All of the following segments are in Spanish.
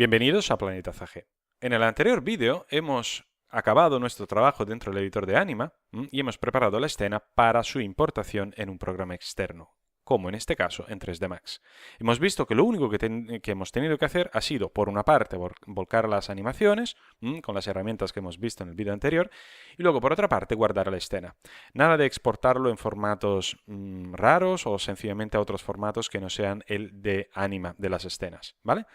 Bienvenidos a Planeta CG. En el anterior vídeo hemos acabado nuestro trabajo dentro del editor de Anima y hemos preparado la escena para su importación en un programa externo, como en este caso en 3D Max. Hemos visto que lo único que hemos tenido que hacer ha sido, por una parte, volcar las animaciones con las herramientas que hemos visto en el vídeo anterior, y luego, por otra parte, guardar la escena. Nada de exportarlo en formatos raros o sencillamente a otros formatos que no sean el de Anima de las escenas, ¿vale?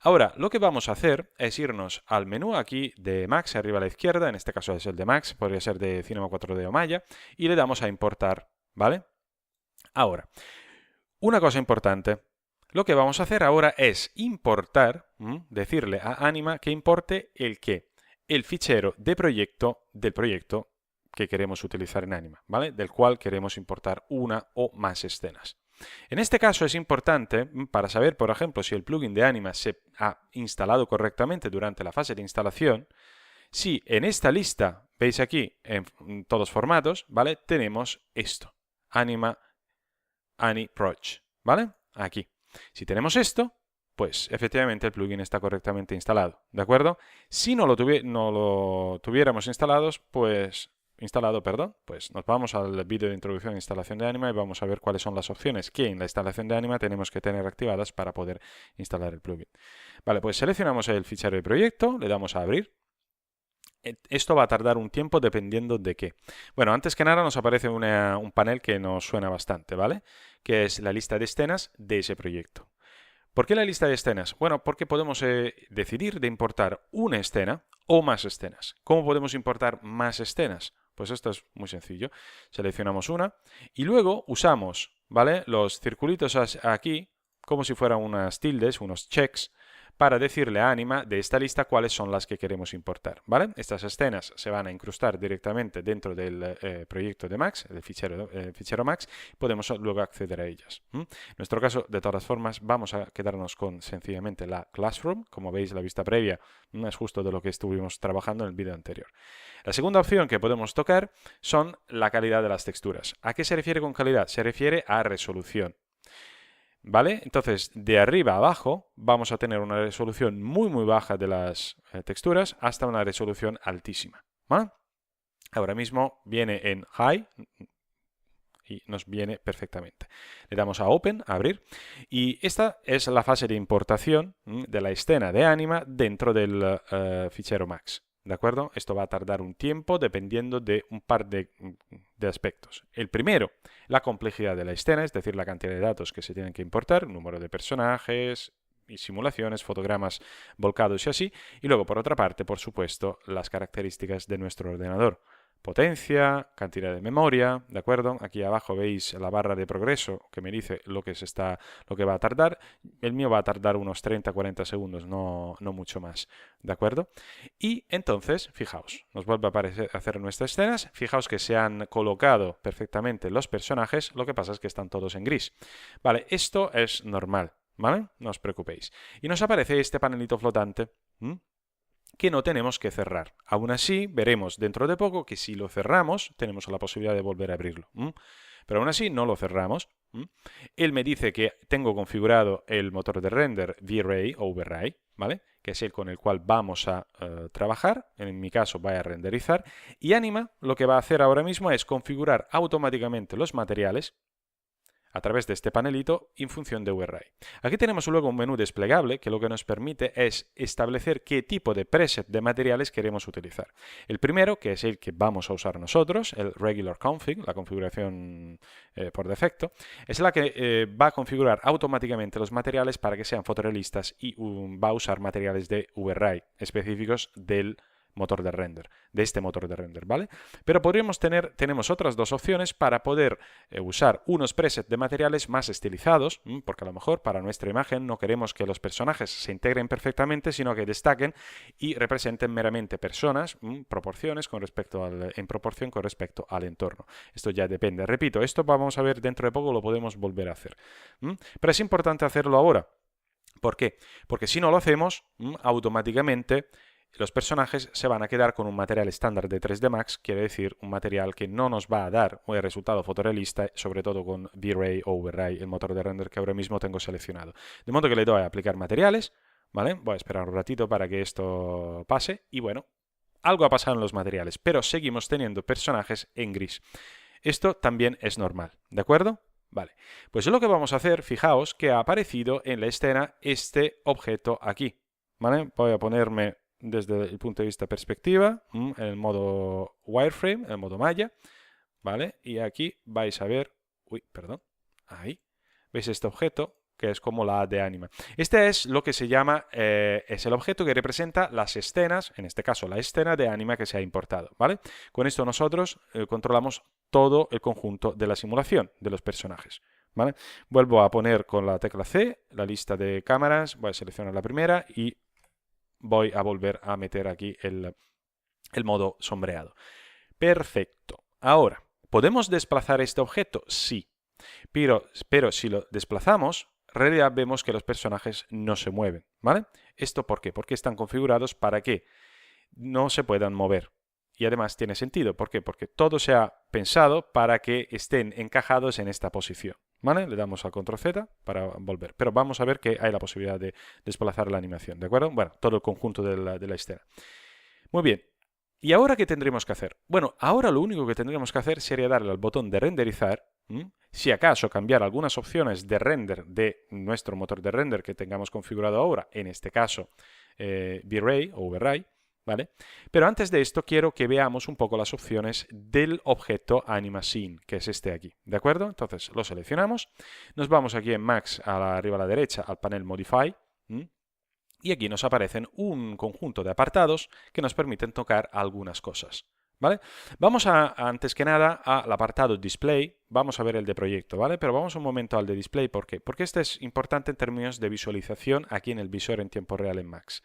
Ahora, lo que vamos a hacer es irnos al menú aquí de Max, arriba a la izquierda, en este caso es el de Max, podría ser de Cinema 4D o Maya, y le damos a importar, ¿vale? Ahora, una cosa importante, lo que vamos a hacer ahora es importar, decirle a Anima que importe el qué, el fichero de proyecto del proyecto que queremos utilizar en Anima, ¿vale? Del cual queremos importar una o más escenas. En este caso es importante para saber, por ejemplo, si el plugin de Anima se ha instalado correctamente durante la fase de instalación, si en esta lista, veis aquí, en todos formatos, ¿vale? Tenemos esto, Anima AniProj, ¿vale? Aquí. Si tenemos esto, pues efectivamente el plugin está correctamente instalado, ¿de acuerdo? Si no lo tuviéramos instalado, pues nos vamos al vídeo de introducción e instalación de Anima y vamos a ver cuáles son las opciones que en la instalación de Anima tenemos que tener activadas para poder instalar el plugin. Vale, pues seleccionamos el fichero de proyecto, le damos a abrir. Esto va a tardar un tiempo dependiendo de qué. Bueno, antes que nada nos aparece un panel que nos suena bastante, ¿vale? Que es la lista de escenas de ese proyecto. ¿Por qué la lista de escenas? Bueno, porque podemos decidir de importar una escena o más escenas. ¿Cómo podemos importar más escenas? Pues esto es muy sencillo. Seleccionamos una y luego usamos, ¿vale? Los circulitos aquí como si fueran unas tildes, unos checks, para decirle a Anima de esta lista cuáles son las que queremos importar, ¿vale? Estas escenas se van a incrustar directamente dentro del proyecto de Max, del fichero Max, y podemos luego acceder a ellas. En nuestro caso, de todas formas, vamos a quedarnos con sencillamente la Classroom. Como veis, la vista previa es justo de lo que estuvimos trabajando en el vídeo anterior. La segunda opción que podemos tocar son la calidad de las texturas. ¿A qué se refiere con calidad? Se refiere a resolución. ¿Vale? Entonces, de arriba a abajo vamos a tener una resolución muy baja de las texturas hasta una resolución altísima, ¿vale? Ahora mismo viene en High y nos viene perfectamente. Le damos a Open, a abrir, y esta es la fase de importación de la escena de Anima dentro del fichero Max. ¿De acuerdo? Esto va a tardar un tiempo dependiendo de un par de aspectos. El primero, la complejidad de la escena, es decir, la cantidad de datos que se tienen que importar, número de personajes y simulaciones, fotogramas volcados y así. Y luego, por otra parte, por supuesto, las características de nuestro ordenador. Potencia, cantidad de memoria, ¿de acuerdo? Aquí abajo veis la barra de progreso que me dice lo que va a tardar. El mío va a tardar unos 30-40 segundos, no mucho más, ¿de acuerdo? Y entonces, fijaos, nos vuelve a aparecer nuestras escenas. Fijaos que se han colocado perfectamente los personajes, lo que pasa es que están todos en gris. Vale, esto es normal, ¿vale? No os preocupéis. Y nos aparece este panelito flotante, que no tenemos que cerrar. Aún así, veremos dentro de poco que si lo cerramos, tenemos la posibilidad de volver a abrirlo. Pero aún así, no lo cerramos. Él me dice que tengo configurado el motor de render V-Ray o V-Ray, ¿vale? Que es el con el cual vamos a trabajar. En mi caso, va a renderizar. Y Anima lo que va a hacer ahora mismo es configurar automáticamente los materiales a través de este panelito en función de V-Ray. Aquí tenemos luego un menú desplegable que lo que nos permite es establecer qué tipo de preset de materiales queremos utilizar. El primero, que es el que vamos a usar nosotros, el Regular Config, la configuración por defecto, es la que va a configurar automáticamente los materiales para que sean fotorrealistas y va a usar materiales de V-Ray específicos del motor de render, de este motor de render, ¿vale? Pero tenemos otras dos opciones para poder usar unos presets de materiales más estilizados, porque a lo mejor para nuestra imagen no queremos que los personajes se integren perfectamente, sino que destaquen y representen meramente personas, en proporción con respecto al entorno. Esto ya depende. Repito, esto vamos a ver dentro de poco, lo podemos volver a hacer. Pero es importante hacerlo ahora. ¿Por qué? Porque si no lo hacemos, automáticamente los personajes se van a quedar con un material estándar de 3D Max, quiere decir un material que no nos va a dar un resultado fotorrealista, sobre todo con V-Ray o V-Ray, el motor de render que ahora mismo tengo seleccionado. De modo que le doy a aplicar materiales, ¿vale? Voy a esperar un ratito para que esto pase y bueno, algo ha pasado en los materiales, pero seguimos teniendo personajes en gris. Esto también es normal, ¿de acuerdo? Vale, pues lo que vamos a hacer, fijaos que ha aparecido en la escena este objeto aquí, ¿vale? Voy a ponerme desde el punto de vista perspectiva, en el modo wireframe, en el modo malla, ¿vale? Y aquí vais a ver, uy, perdón, ahí, ¿veis este objeto? Que es como la A de Anima. Este es lo que se llama, es el objeto que representa las escenas, en este caso la escena de Anima que se ha importado, ¿vale? Con esto nosotros controlamos todo el conjunto de la simulación de los personajes, ¿vale? Vuelvo a poner con la tecla C la lista de cámaras, voy a seleccionar la primera y voy a volver a meter aquí el modo sombreado. Perfecto. Ahora, ¿podemos desplazar este objeto? Sí. Pero si lo desplazamos, en realidad vemos que los personajes no se mueven, ¿vale? ¿Esto por qué? Porque están configurados para que no se puedan mover. Y además tiene sentido. ¿Por qué? Porque todo se ha pensado para que estén encajados en esta posición, ¿vale? Le damos al control Z para volver. Pero vamos a ver que hay la posibilidad de desplazar la animación, ¿de acuerdo? Bueno, todo el conjunto de la escena. Muy bien. ¿Y ahora qué tendríamos que hacer? Bueno, ahora lo único que tendríamos que hacer sería darle al botón de renderizar, si acaso cambiar algunas opciones de render de nuestro motor de render que tengamos configurado ahora, en este caso V-Ray o V-Ray, ¿vale? Pero antes de esto quiero que veamos un poco las opciones del objeto AnimaScene, que es este aquí, ¿de acuerdo? Entonces lo seleccionamos, nos vamos aquí en Max arriba a la derecha al panel Modify, y aquí nos aparecen un conjunto de apartados que nos permiten tocar algunas cosas, ¿vale? Vamos antes que nada al apartado Display, vamos a ver el de proyecto, ¿vale? Pero vamos un momento al de Display, ¿por qué? Porque este es importante en términos de visualización aquí en el visor en tiempo real en Max.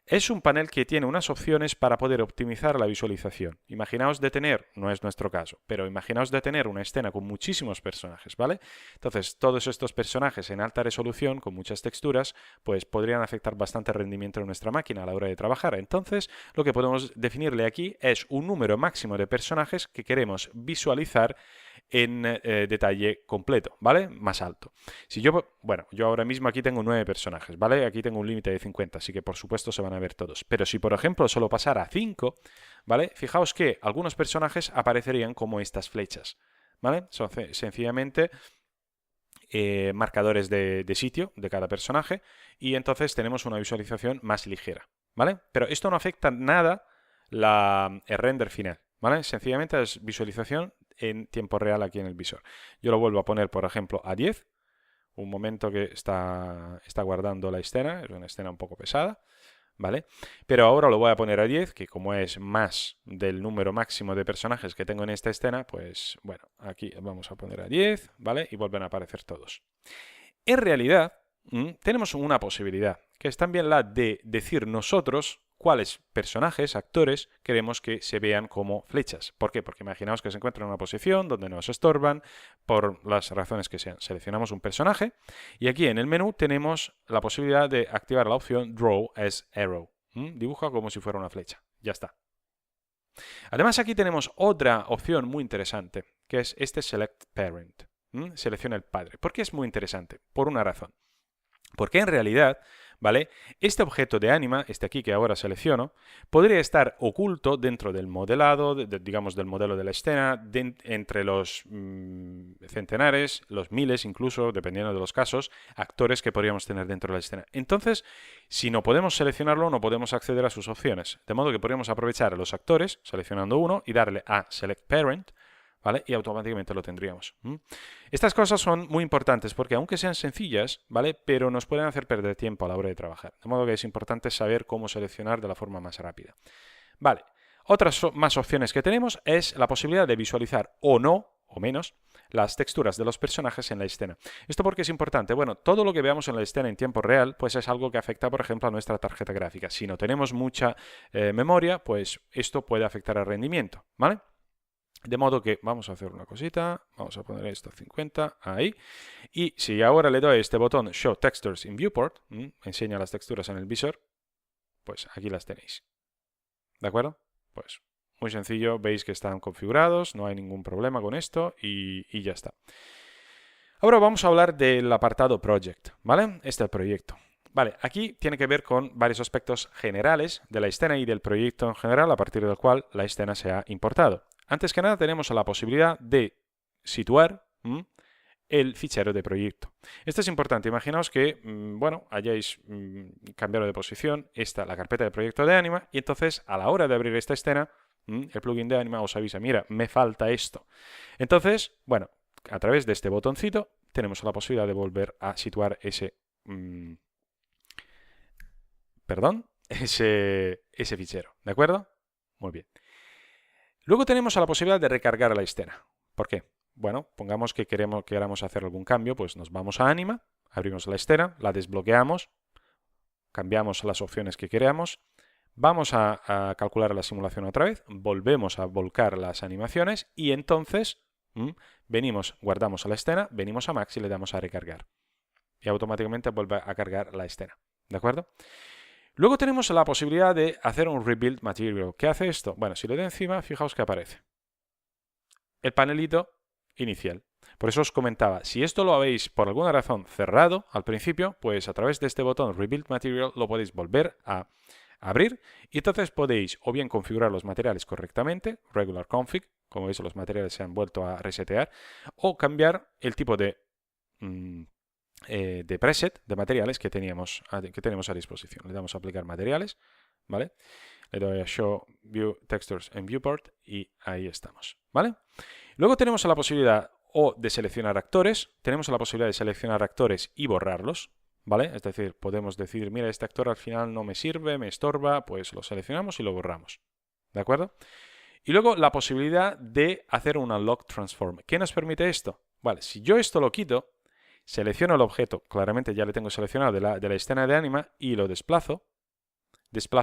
Es un panel que tiene unas opciones para poder optimizar la visualización. Imaginaos de tener, no es nuestro caso, pero imaginaos de tener una escena con muchísimos personajes, ¿vale? Entonces, todos estos personajes en alta resolución, con muchas texturas, pues podrían afectar bastante el rendimiento de nuestra máquina a la hora de trabajar. Entonces, lo que podemos definirle aquí es un número máximo de personajes que queremos visualizar en detalle completo, ¿vale? Más alto. Si yo, bueno, yo ahora mismo aquí tengo 9 personajes, ¿vale? Aquí tengo un límite de 50, así que por supuesto se van a ver todos. Pero si, por ejemplo, solo pasara a 5, ¿vale? Fijaos que algunos personajes aparecerían como estas flechas, ¿vale? Son sencillamente marcadores de sitio de cada personaje y entonces tenemos una visualización más ligera, ¿vale? Pero esto no afecta nada el render final, ¿vale? Sencillamente es visualización en tiempo real aquí en el visor. Yo lo vuelvo a poner, por ejemplo, a 10. Un momento que está guardando la escena, es una escena un poco pesada, ¿vale? Pero ahora lo voy a poner a 10, que como es más del número máximo de personajes que tengo en esta escena, pues bueno, aquí vamos a poner a 10, ¿vale? Y vuelven a aparecer todos. En realidad, tenemos una posibilidad, que es también la de decir nosotros cuáles personajes, actores, queremos que se vean como flechas. ¿Por qué? Porque imaginaos que se encuentran en una posición donde nos estorban, por las razones que sean. Seleccionamos un personaje y aquí en el menú tenemos la posibilidad de activar la opción Draw as Arrow. Dibuja como si fuera una flecha. Ya está. Además aquí tenemos otra opción muy interesante, que es este Select Parent. Selecciona el padre. ¿Por qué es muy interesante? Por una razón. Porque en realidad, ¿vale? Este objeto de Anima, este aquí que ahora selecciono, podría estar oculto dentro del modelado, digamos del modelo de la escena, entre los centenares, los miles incluso, dependiendo de los casos, actores que podríamos tener dentro de la escena. Entonces, si no podemos seleccionarlo, no podemos acceder a sus opciones. De modo que podríamos aprovechar a los actores, seleccionando uno, y darle a Select Parent, ¿vale? Y automáticamente lo tendríamos. Estas cosas son muy importantes porque aunque sean sencillas, ¿vale? Pero nos pueden hacer perder tiempo a la hora de trabajar. De modo que es importante saber cómo seleccionar de la forma más rápida. Vale. Otras más opciones que tenemos es la posibilidad de visualizar o no, o menos, las texturas de los personajes en la escena. ¿Esto por qué es importante? Bueno, todo lo que veamos en la escena en tiempo real, pues es algo que afecta, por ejemplo, a nuestra tarjeta gráfica. Si no tenemos mucha memoria, pues esto puede afectar al rendimiento, ¿vale? De modo que vamos a hacer una cosita, vamos a poner esto a 50, ahí. Y si ahora le doy este botón Show Textures in Viewport, enseña las texturas en el visor, pues aquí las tenéis. ¿De acuerdo? Pues muy sencillo, veis que están configurados, no hay ningún problema con esto y ya está. Ahora vamos a hablar del apartado Project, ¿vale? Este es el proyecto. Vale, aquí tiene que ver con varios aspectos generales de la escena y del proyecto en general, a partir del cual la escena se ha importado. Antes que nada tenemos la posibilidad de situar el fichero de proyecto. Esto es importante. Imaginaos que, bueno, hayáis cambiado de posición la carpeta de proyecto de Anima y entonces a la hora de abrir esta escena, el plugin de Anima os avisa, mira, me falta esto. Entonces, bueno, a través de este botoncito tenemos la posibilidad de volver a situar ese fichero, ¿de acuerdo? Muy bien. Luego tenemos la posibilidad de recargar la escena. ¿Por qué? Bueno, pongamos que queramos hacer algún cambio, pues nos vamos a Anima, abrimos la escena, la desbloqueamos, cambiamos las opciones que queramos, vamos a calcular la simulación otra vez, volvemos a volcar las animaciones y entonces guardamos la escena, venimos a Max y le damos a recargar. Y automáticamente vuelve a cargar la escena. ¿De acuerdo? Luego tenemos la posibilidad de hacer un Rebuild Material. ¿Qué hace esto? Bueno, si le doy encima, fijaos que aparece el panelito inicial. Por eso os comentaba, si esto lo habéis por alguna razón cerrado al principio, pues a través de este botón Rebuild Material lo podéis volver a abrir y entonces podéis o bien configurar los materiales correctamente, Regular Config, como veis los materiales se han vuelto a resetear, o cambiar el tipo de preset de materiales que tenemos a disposición. Le damos a aplicar materiales, ¿vale? Le doy a Show View Textures en Viewport y ahí estamos, ¿vale? Luego tenemos la posibilidad de seleccionar actores, tenemos la posibilidad de seleccionar actores y borrarlos, ¿vale? Es decir, podemos decir, mira, este actor al final no me sirve, me estorba, pues lo seleccionamos y lo borramos, ¿de acuerdo? Y luego la posibilidad de hacer una Unlock Transform. ¿Qué nos permite esto? Vale, si yo esto lo quito, selecciono el objeto, claramente ya le tengo seleccionado de la escena de Anima y lo desplazo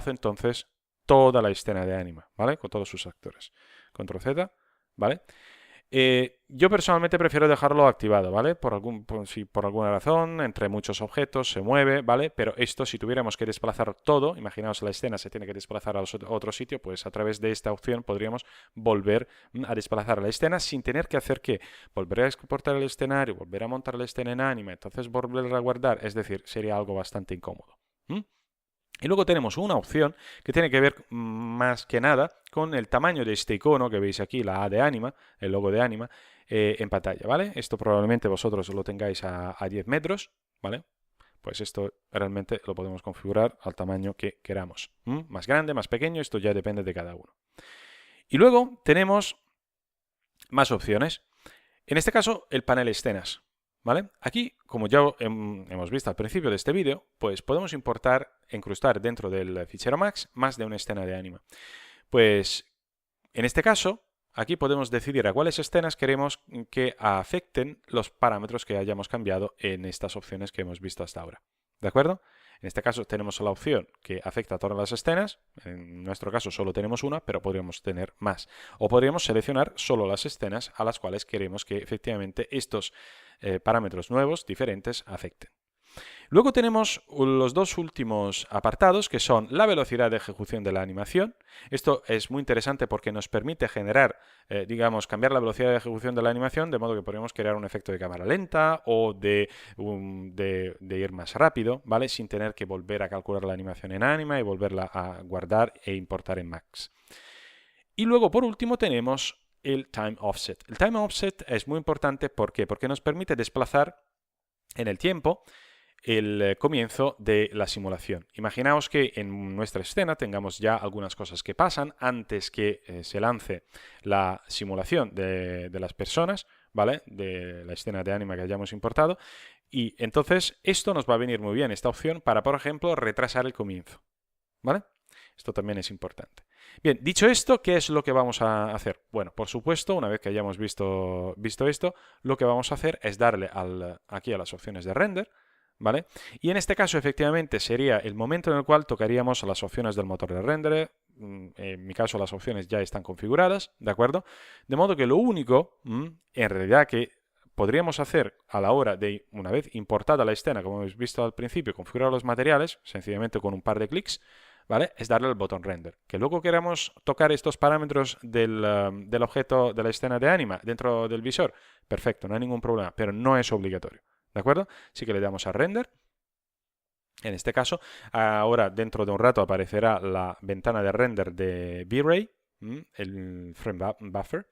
entonces toda la escena de Anima, ¿vale? Con todos sus actores. Control Z, ¿vale? Yo personalmente prefiero dejarlo activado, ¿vale? Si por alguna razón, entre muchos objetos, se mueve, ¿vale? Pero esto, si tuviéramos que desplazar todo, imaginaos la escena se tiene que desplazar a otro sitio, pues a través de esta opción podríamos volver a desplazar la escena sin tener que hacer que volver a exportar el escenario, volver a montar la escena en Anima, entonces volver a guardar, es decir, sería algo bastante incómodo. Y luego tenemos una opción que tiene que ver más que nada con el tamaño de este icono que veis aquí, la A de Anima, el logo de Anima, en pantalla, ¿vale? Esto probablemente vosotros lo tengáis a 10 metros, ¿vale? Pues esto realmente lo podemos configurar al tamaño que queramos. Más grande, más pequeño, esto ya depende de cada uno. Y luego tenemos más opciones. En este caso, el panel escenas. ¿Vale? Aquí, como ya hemos visto al principio de este vídeo, pues podemos incrustar dentro del fichero Max más de una escena de Anima. Pues en este caso, aquí podemos decidir a cuáles escenas queremos que afecten los parámetros que hayamos cambiado en estas opciones que hemos visto hasta ahora. ¿De acuerdo? En este caso tenemos la opción que afecta a todas las escenas. En nuestro caso solo tenemos una, pero podríamos tener más. O podríamos seleccionar solo las escenas a las cuales queremos que efectivamente estos parámetros nuevos, diferentes, afecten. Luego tenemos los dos últimos apartados, que son la velocidad de ejecución de la animación. Esto es muy interesante porque nos permite generar, cambiar la velocidad de ejecución de la animación, de modo que podemos crear un efecto de cámara lenta o de ir más rápido, ¿vale? Sin tener que volver a calcular la animación en Anima y volverla a guardar e importar en Max. Y luego, por último, tenemos el Time Offset. El Time Offset es muy importante, ¿por qué? Porque nos permite desplazar en el tiempo el comienzo de la simulación. Imaginaos que en nuestra escena tengamos ya algunas cosas que pasan antes que se lance la simulación de las personas, ¿vale? De la escena de Anima que hayamos importado. Y entonces esto nos va a venir muy bien, esta opción, para, por ejemplo, retrasar el comienzo, ¿vale? Esto también es importante. Bien, dicho esto, ¿qué es lo que vamos a hacer? Bueno, por supuesto, una vez que hayamos visto esto, lo que vamos a hacer es darle aquí a las opciones de render, ¿vale? Y en este caso, efectivamente, sería el momento en el cual tocaríamos las opciones del motor de render. En mi caso, las opciones ya están configuradas, ¿de acuerdo? De modo que lo único, en realidad, que podríamos hacer a la hora de, una vez importada la escena, como hemos visto al principio, configurar los materiales, sencillamente con un par de clics, ¿vale? Es darle al botón render. Que luego queramos tocar estos parámetros del objeto de la escena de Anima dentro del visor, perfecto, no hay ningún problema, pero no es obligatorio, ¿de acuerdo? Así que le damos a render En este caso, ahora dentro de un rato aparecerá la ventana de render de V-Ray, el frame buffer,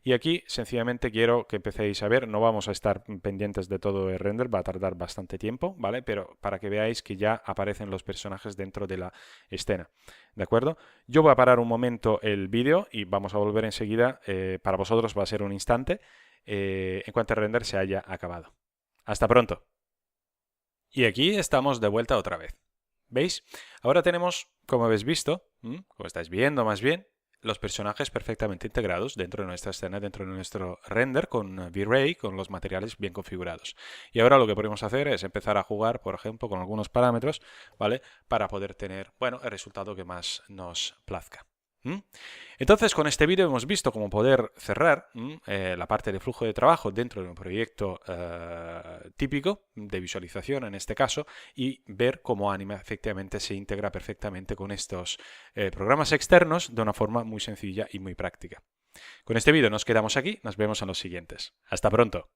y aquí sencillamente quiero que empecéis a ver, no vamos a estar pendientes de todo el render, va a tardar bastante tiempo, ¿vale? Pero para que veáis que ya aparecen los personajes dentro de la escena, ¿de acuerdo? Yo voy a parar un momento el vídeo y vamos a volver enseguida, para vosotros va a ser un instante, en cuanto el render se haya acabado. Hasta pronto. Y aquí estamos de vuelta otra vez. ¿Veis? Ahora tenemos, como habéis visto, como estáis viendo más bien, los personajes perfectamente integrados dentro de nuestra escena, dentro de nuestro render con V-Ray, con los materiales bien configurados. Y ahora lo que podemos hacer es empezar a jugar, por ejemplo, con algunos parámetros, ¿vale? Para poder tener, bueno, el resultado que más nos plazca. Entonces, con este vídeo hemos visto cómo poder cerrar la parte de flujo de trabajo dentro de un proyecto típico de visualización en este caso y ver cómo Anima efectivamente se integra perfectamente con estos programas externos de una forma muy sencilla y muy práctica. Con este vídeo nos quedamos aquí, nos vemos en los siguientes. Hasta pronto.